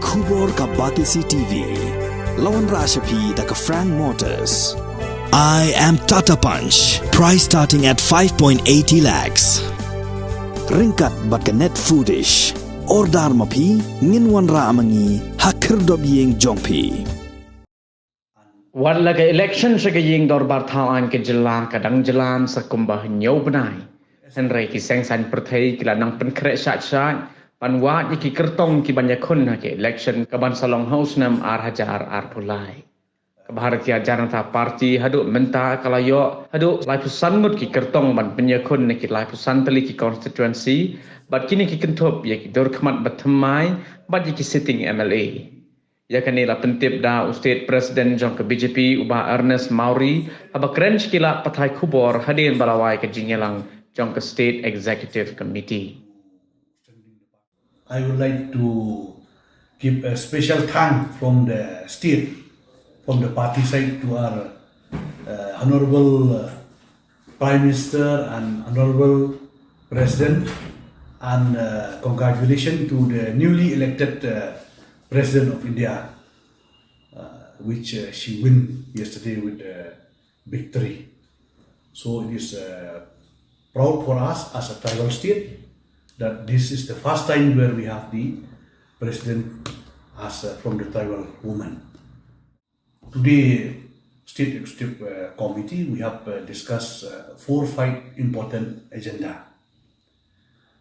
Kubor ka Batisi TV. Lawan Rashapi da ka Frank Motors. I am Tata Punch. Price starting at 5.80 lakhs. Ringkat bat ka net foodish. Ordar mapi nginwan ra amangi hakir dob yeng jongpi. Wan laga election sa gayeng dorbar thawan ke jelang kadang jelan sa kumbah nyau benai. Henry ki sengsan perthai kila nang penkret syat-syat panwat ki Kyrtong ki Pynïakhun ke election kaban salong house nam ar hajar ar pulai. Kebahagia Janata Parti haduk menta kalayo haduk lai pusan Ngut ki Kyrtong ban Pynïakhun ki lai pusan teli ki constituency bat kini ki kentup ya ki dor khmat batamai bat ki sitting MLA. Ya kani la pentip da State President jong ke BJP ubah Ernest Mauri haba krench kila pathai kubor hadin balawai ke jingelang jong ke State Executive Committee. I would like to give a special thank from the state, from the party side to our Honorable Prime Minister and Honorable President, and congratulations to the newly elected President of India, which she won yesterday with victory. So it is proud for us as a tribal state that this is the first time where we have the president as from the tribal woman. Today, State Executive Committee, we have discussed 4-5 important agenda.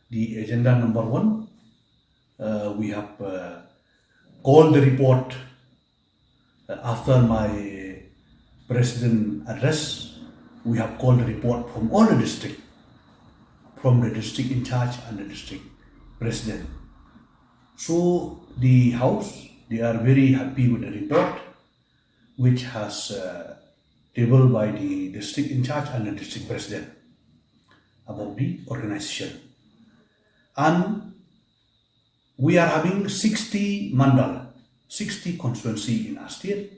The agenda number 1, we have called the report after my president address. We have called the report from all the district, from the district in charge and the district president. So the house, they are very happy with the report, which has tabled by the district in charge and the district president about the organization. And we are having 60 mandal, 60 constituency in our state.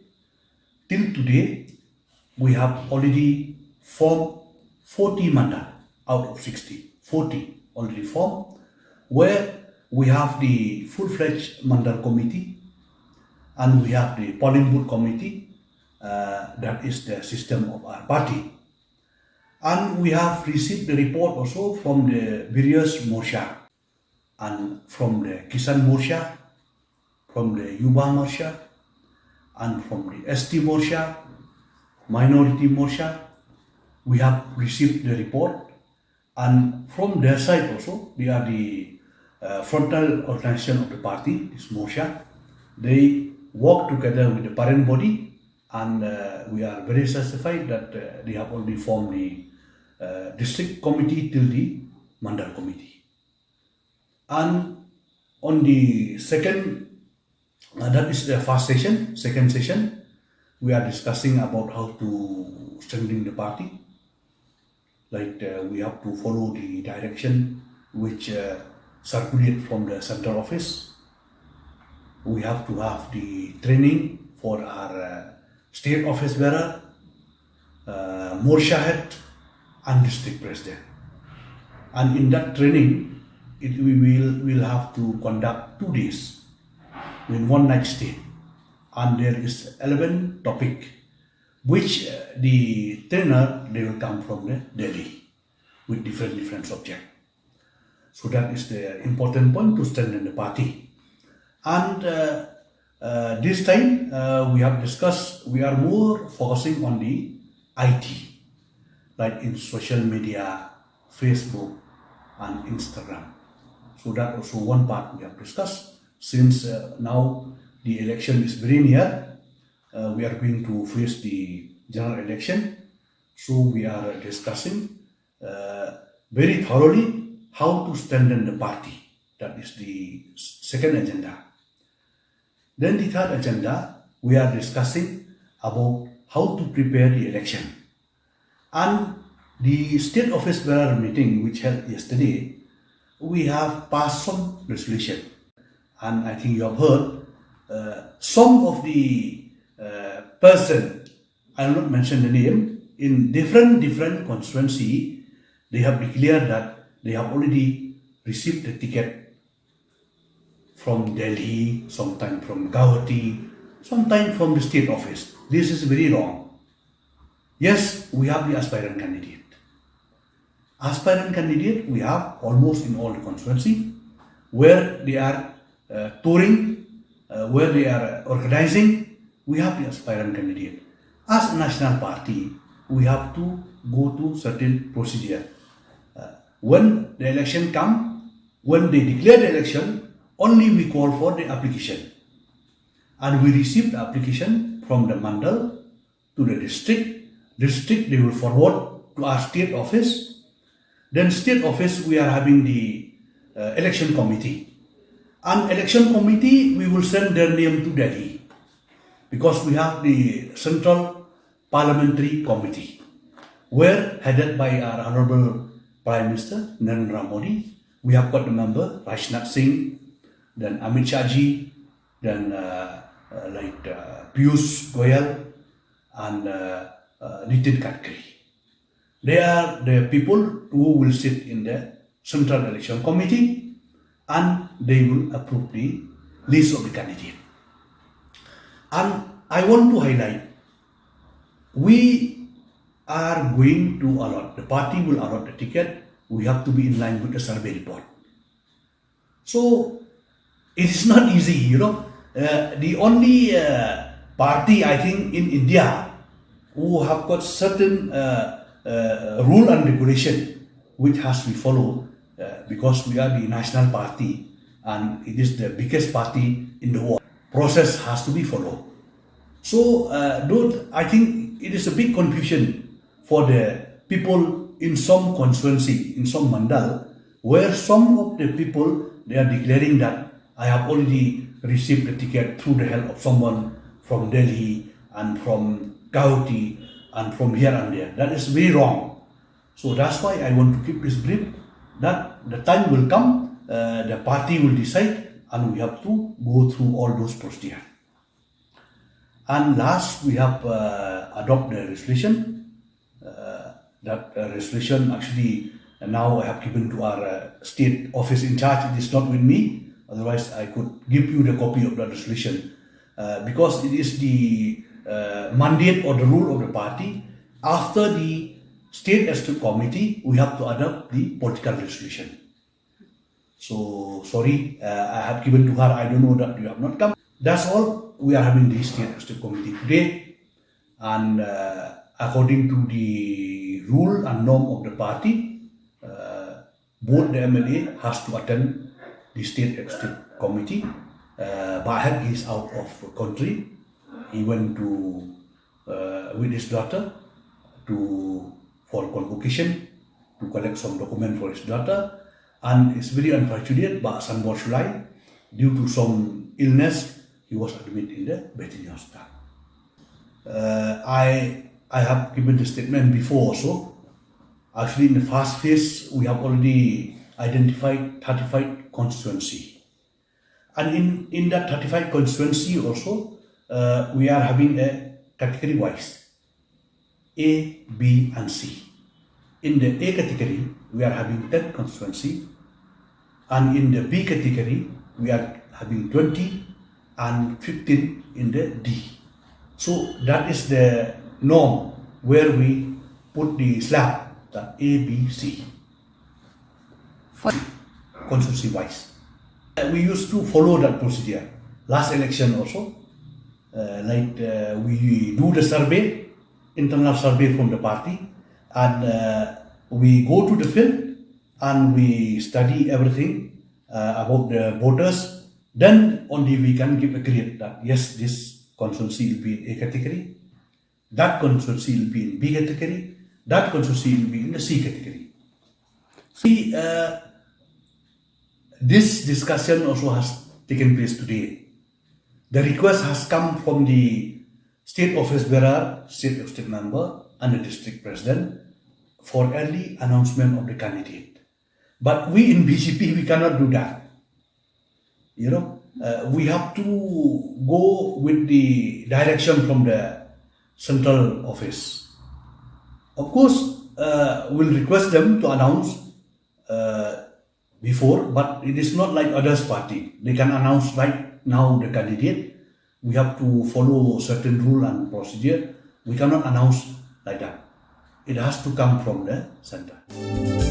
Till today, we have already formed 40 mandal out of 60. 40 already formed, where we have the full-fledged mandal committee and we have the polling booth committee. That is the system of our party. And we have received the report also from the various Morsha, and from the Kisan Morsha, from the Yuba Morsha, and from the ST Morsha, Minority Morsha. We have received the report. And from their side also, they are the frontal organization of the party, this Morsha. They work together with the parent body, and we are very satisfied that they have already formed the district committee till the mandal committee. And on the second, that is the first session, second session, we are discussing about how to strengthen the party. Like we have to follow the direction which circulate from the central office. We have to have the training for our state office bearer, Morsha head, and district president. And in that training, we will have to conduct 2 days in one night stay. And there is 11 topic which the trainer, they will come from the Delhi with different subject. So that is the important point to strengthen the party. And this time we have discussed, we are more focusing on the IT, like in social media, Facebook and Instagram. So that also one part we have discussed. Since now the election is very near, we are going to face the general election. So we are discussing very thoroughly how to strengthen the party. That is the second agenda. Then the third agenda, we are discussing about how to prepare the election. And the state office bearer meeting which held yesterday, we have passed some resolution. And I think you have heard some of the person, I will not mention the name, in different constituency, they have declared that they have already received the ticket from Delhi, sometimes from Guwahati, sometimes from the state office. This is very wrong. Yes, we have the aspirant candidate. Aspirant candidate we have almost in all the constituency, where they are touring, where they are organizing, we have the aspirant candidate. As a national party, we have to go to certain procedure. When the election come, when they declare the election, only we call for the application. And we receive the application from the mandal to the district. District they will forward to our state office. Then state office we are having the election committee. And election committee we will send their name to Delhi, because we have the Central Parliamentary Committee, where headed by our Honorable Prime Minister Narendra Modi. We have got the member Rajnath Singh, then Amit Shah ji, then Piyush Goyal and Nitin Gadkari. They are the people who will sit in the Central Election Committee, and they will approve the list of the candidate. And I want to highlight, we are going to allot, the party will allot the ticket, we have to be in line with the survey report. So, it is not easy, you know. The only party, I think, in India who have got certain rule and regulation which has to be followed, because we are the national party and it is the biggest party in the world. Process has to be followed. So, I think it is a big confusion for the people in some constituency, in some mandal, where some of the people, they are declaring that I have already received the ticket through the help of someone from Delhi and from Guwahati and from here and there. That is very wrong. So that's why I want to keep this brief, that the time will come, the party will decide, and we have to go through all those procedures. And last, we have adopted the resolution. That resolution actually now I have given to our state office in charge. It is not with me. Otherwise, I could give you the copy of the resolution, because it is the mandate or the rule of the party. After the state executive committee, we have to adopt the political resolution. So sorry, I have given to her. I don't know that you have not come. That's all. We are having the state executive committee today, and according to the rule and norm of the party, both the MLA has to attend the state executive committee. Bahad is out of country. He went to with his daughter for convocation to collect some document for his daughter, and it's very unfortunate. But Sanbor due to some illness, he was admitted in the Bethany hospital. I have given the statement before also. Actually, in the first phase, we have already identified 35 constituency. And in that 35 constituency also, we are having a category wise, A, B and C. In the A category, we are having 10 constituency, and in the B category, we are having 20 and 15 in the D. So that is the norm where we put the slab, the A, B, C, constituency wise. We used to follow that procedure. Last election also, we do the survey, internal survey from the party, and we go to the field and we study everything about the voters. Then only we can give a grade that yes, this constituency will be in A category, that constituency will be in B category, that constituency will be in the C category. See, this discussion also has taken place today. The request has come from the state office bearer, state of state member, and the district president for early announcement of the candidate. But we in BJP, we cannot do that. You know, we have to go with the direction from the central office. Of course, we'll request them to announce before, but it is not like others party. They can announce right now the candidate. We have to follow certain rule and procedure. We cannot announce like that. It has to come from the center.